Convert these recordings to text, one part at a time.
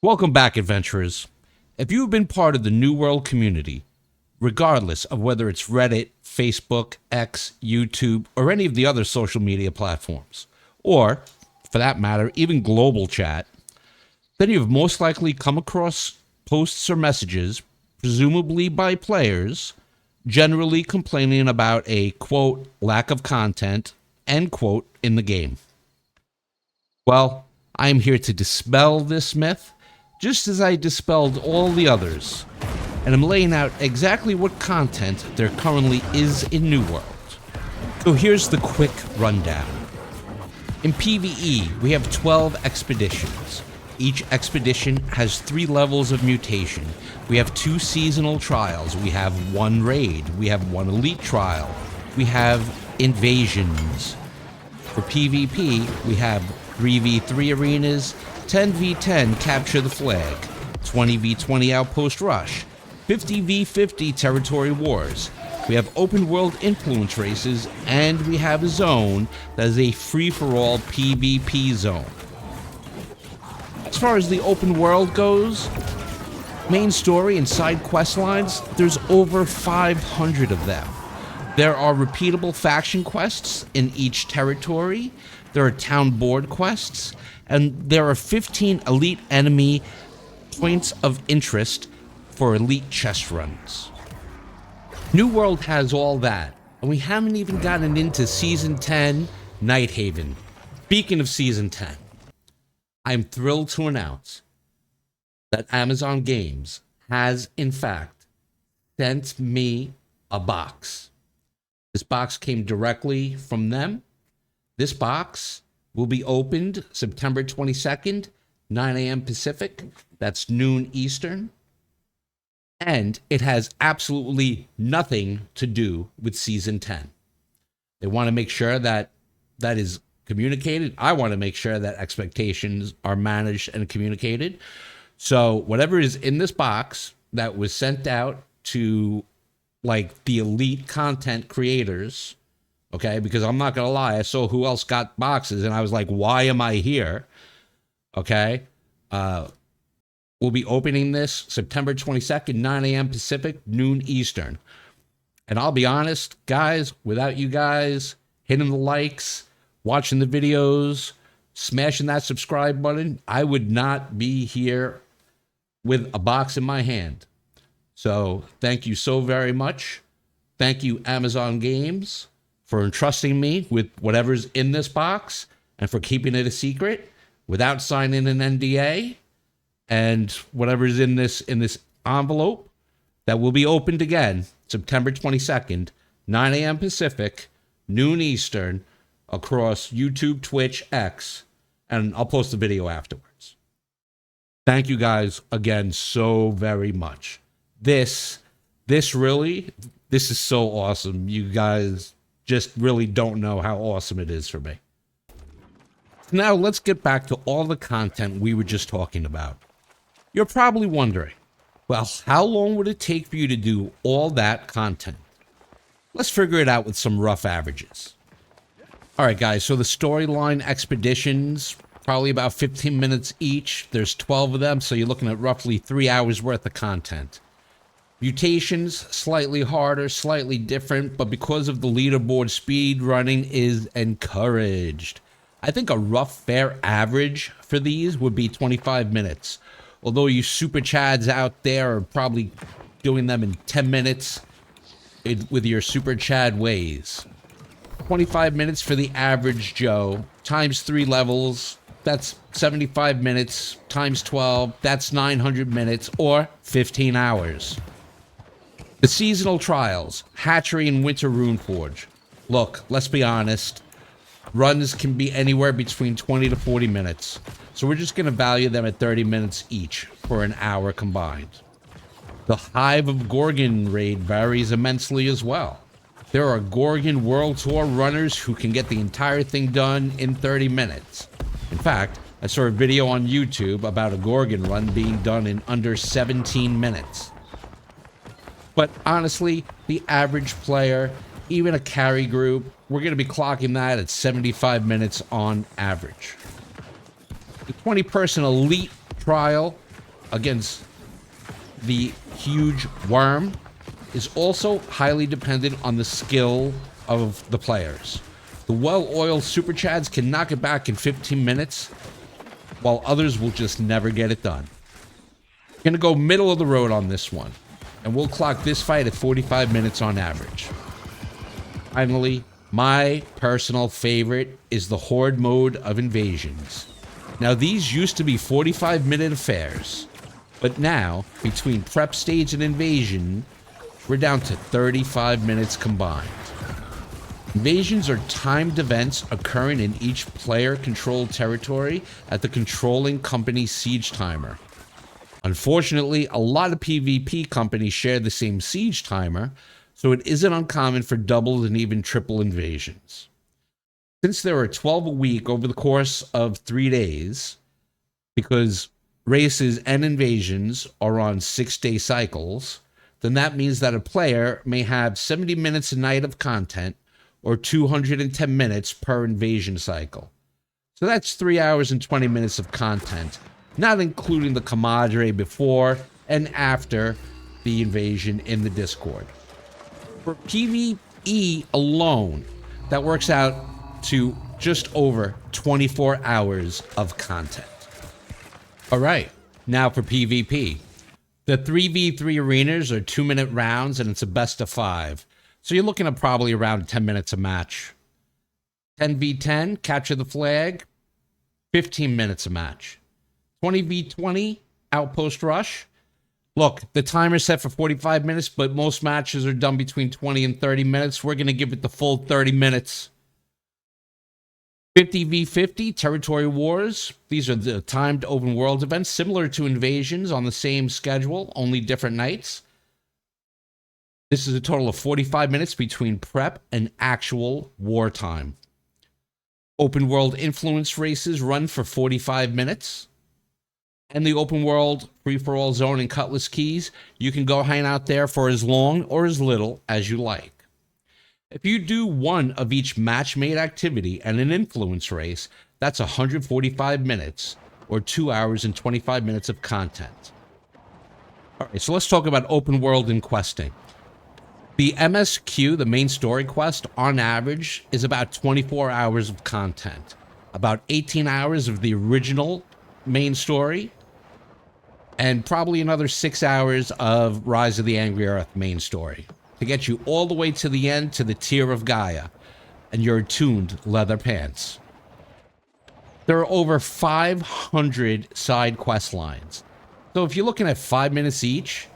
Welcome back, adventurers. If you have been part of the New World community, regardless of whether it's Reddit, Facebook, X, YouTube, or any of the other social media platforms, or, for that matter, even global chat, then you've most likely come across posts or messages, presumably by players, generally complaining about a, quote, lack of content, end quote, in the game. Well, I am here to dispel this myth, just as I dispelled all the others, and I'm laying out exactly what content there currently is in New World. So here's the quick rundown. In PvE, we have 12 expeditions. Each expedition has 3 levels of mutation. We have 2 seasonal trials. We have 1 raid. We have 1 elite trial. We have invasions. For PvP, we have 3v3 arenas, 10v10 capture the flag, 20v20 Outpost Rush, 50v50 territory wars. We have open world influence races, and we have a zone that is a free-for-all PvP zone. As far as the open world goes, main story and side quest lines, there's over 500 of them. There are repeatable faction quests in each territory, there are town board quests, and there are 15 elite enemy points of interest for elite chest runs. New World has all that, and we haven't even gotten into Season 10, Nighthaven. Speaking of Season 10, I'm thrilled to announce that Amazon Games has, in fact, sent me a box. This box came directly from them. This box will be opened September 22nd, 9 a.m. Pacific. That's noon Eastern. And it has absolutely nothing to do with Season 10. They want to make sure that that is communicated. I want to make sure that expectations are managed and communicated. So whatever is in this box that was sent out to like the elite content creators, okay, because I'm not going to lie, I saw who else got boxes and I was like, why am I here? Okay. We'll be opening this September 22nd, 9 a.m. Pacific, noon Eastern. And I'll be honest, guys, without you guys hitting the likes, watching the videos, smashing that subscribe button, I would not be here with a box in my hand. So thank you so very much. Thank you, Amazon Games, for entrusting me with whatever's in this box and for keeping it a secret without signing an NDA, and whatever's in this envelope that will be opened again September 22nd, 9 a.m. Pacific, noon Eastern, across YouTube, Twitch, X, and I'll post the video afterwards. Thank you guys again so very much. This is so awesome. You guys just really don't know how awesome it is for me. Now let's get back to all the content we were just talking about. You're probably wondering, well, how long would it take for you to do all that content? Let's figure it out with some rough averages. All right, guys, so the storyline expeditions, probably about 15 minutes each. There's 12 of them, so you're looking at roughly 3 hours worth of content. Mutations, slightly harder, slightly different, but because of the leaderboard, speed running is encouraged. I think a rough, fair average for these would be 25 minutes. Although you super chads out there are probably doing them in 10 minutes with your super chad ways. 25 minutes for the average Joe, times 3 levels, that's 75 minutes, times 12, that's 900 minutes, or 15 hours. The seasonal trials, Hatchery and Winter Runeforge. Look, let's be honest, runs can be anywhere between 20 to 40 minutes. So we're just going to value them at 30 minutes each for an hour combined. The Hive of Gorgon raid varies immensely as well. There are Gorgon World Tour runners who can get the entire thing done in 30 minutes. In fact, I saw a video on YouTube about a Gorgon run being done in under 17 minutes. But honestly, the average player, even a carry group, we're going to be clocking that at 75 minutes on average. The 20-person elite trial against the huge worm is also highly dependent on the skill of the players. The well-oiled Super Chads can knock it back in 15 minutes, while others will just never get it done. We're going to go middle of the road on this one, and we'll clock this fight at 45 minutes on average. Finally, my personal favorite is the Horde mode of invasions. Now, these used to be 45-minute affairs, but now, between prep stage and invasion, we're down to 35 minutes combined. Invasions are timed events occurring in each player-controlled territory at the controlling company's siege timer. Unfortunately, a lot of PvP companies share the same siege timer, so it isn't uncommon for double and even triple invasions. Since there are 12 a week over the course of 3 days, because races and invasions are on 6-day cycles, then that means that a player may have 70 minutes a night of content, or 210 minutes per invasion cycle. So that's 3 hours and 20 minutes of content, not including the camaraderie before and after the invasion in the Discord. For PvE alone, that works out to just over 24 hours of content. All right, now for PvP. The 3v3 arenas are 2-minute rounds, and it's a best of 5. So you're looking at probably around 10 minutes a match. 10v10, capture the flag, 15 minutes a match. 20v20, Outpost Rush. Look, the timer's set for 45 minutes, but most matches are done between 20 and 30 minutes. We're going to give it the full 30 minutes. 50v50, Territory Wars. These are the timed open world events, similar to invasions on the same schedule, only different nights. This is a total of 45 minutes between prep and actual wartime. Open world influence races run for 45 minutes. And the open world free-for-all zone and Cutlass Keys, you can go hang out there for as long or as little as you like. If you do one of each match-made activity and an influence race, that's 145 minutes, or 2 hours and 25 minutes of content. All right, so let's talk about open world and questing. The MSQ, the main story quest, on average, is about 24 hours of content. About 18 hours of the original main story, and probably another 6 hours of Rise of the Angry Earth main story, to get you all the way to the end, to the Tier of Gaia, and your attuned leather pants. There are over 500 side quest lines. So if you're looking at 5 minutes each,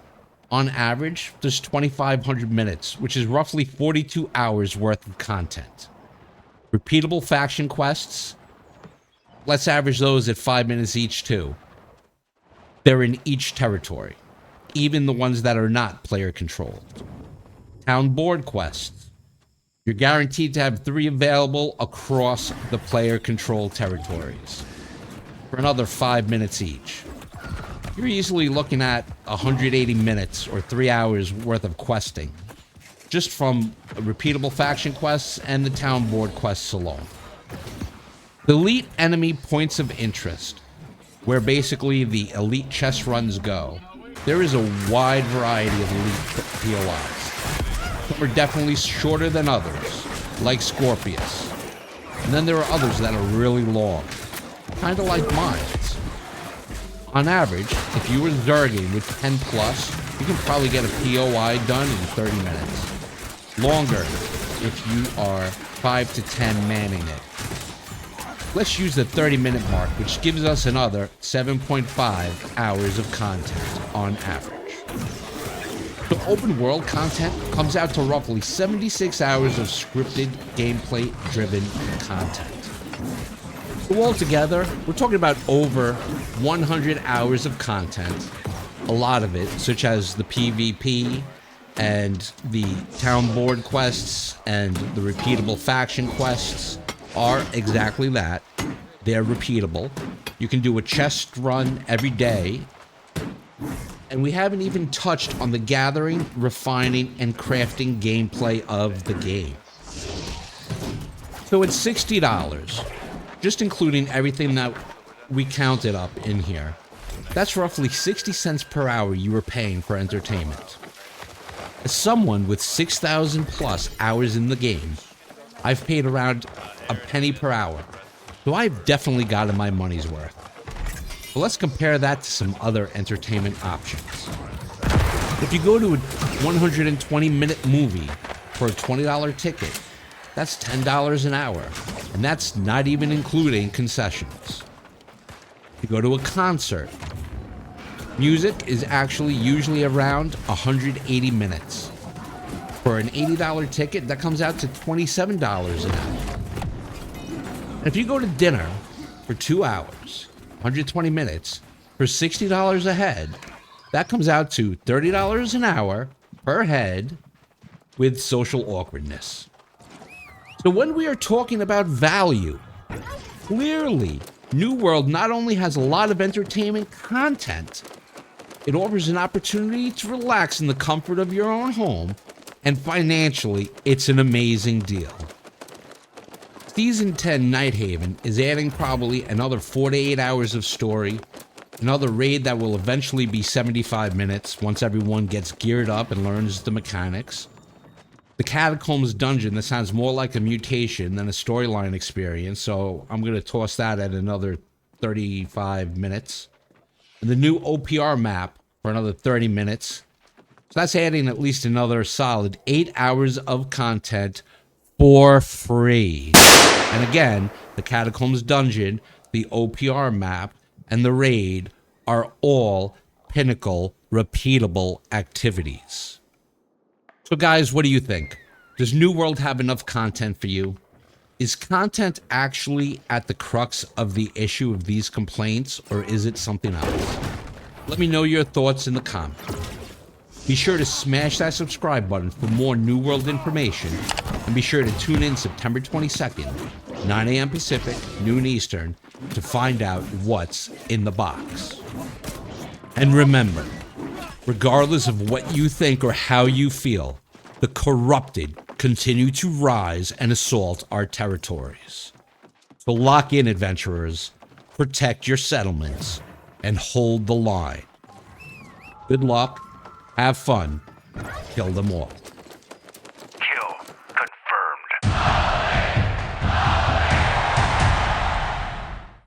on average, there's 2,500 minutes, which is roughly 42 hours worth of content. Repeatable faction quests, let's average those at 5 minutes each too. They're in each territory, even the ones that are not player controlled. Town board quests. You're guaranteed to have 3 available across the player controlled territories for another 5 minutes each. You're easily looking at 180 minutes or 3 hours worth of questing, just from repeatable faction quests and the town board quests alone. The elite enemy points of interest, where basically the elite chess runs go. There is a wide variety of elite POIs. Some are definitely shorter than others, like Scorpius. And then there are others that are really long, kind of like mines. On average, if you were zerging with 10 plus, you can probably get a POI done in 30 minutes. Longer if you are 5 to 10 manning it. Let's use the 30-minute mark, which gives us another 7.5 hours of content on average. The open world content comes out to roughly 76 hours of scripted, gameplay-driven content. So altogether, we're talking about over 100 hours of content. A lot of it, such as the PvP and the town board quests and the repeatable faction quests, are exactly that. They're repeatable. You can do a chest run every day. And we haven't even touched on the gathering, refining, and crafting gameplay of the game. So it's $60. Just including everything that we counted up in here. That's roughly 60 cents per hour you are paying for entertainment. As someone with 6,000 plus hours in the game, I've paid around a penny per hour, so I've definitely gotten my money's worth. But let's compare that to some other entertainment options. If you go to a 120-minute movie for a $20 ticket, that's $10 an hour, and that's not even including concessions. If you go to a concert, music is actually usually around 180 minutes. For an $80 ticket, that comes out to $27 an hour. And if you go to dinner for 2 hours, 120 minutes, for $60 a head, that comes out to $30 an hour per head with social awkwardness. So when we are talking about value, clearly, New World not only has a lot of entertainment content, it offers an opportunity to relax in the comfort of your own home, and financially, it's an amazing deal. Season 10 Nighthaven is adding probably another 4 to 8 hours of story, another raid that will eventually be 75 minutes once everyone gets geared up and learns the mechanics. The Catacombs dungeon, that sounds more like a mutation than a storyline experience, so I'm going to toss that at another 35 minutes. And the new OPR map for another 30 minutes. So that's adding at least another solid 8 hours of content for free. And again, the Catacombs dungeon, the OPR map, and the raid are all pinnacle, repeatable activities. So guys, what do you think? Does New World have enough content for you? Is content actually at the crux of the issue of these complaints, or is it something else? Let me know your thoughts in the comments. Be sure to smash that subscribe button for more New World information, and be sure to tune in September 22nd, 9 a.m. Pacific, noon Eastern, to find out what's in the box. And remember, regardless of what you think or how you feel, the corrupted continue to rise and assault our territories. So lock in, adventurers, protect your settlements, and hold the line. Good luck, have fun, kill them all.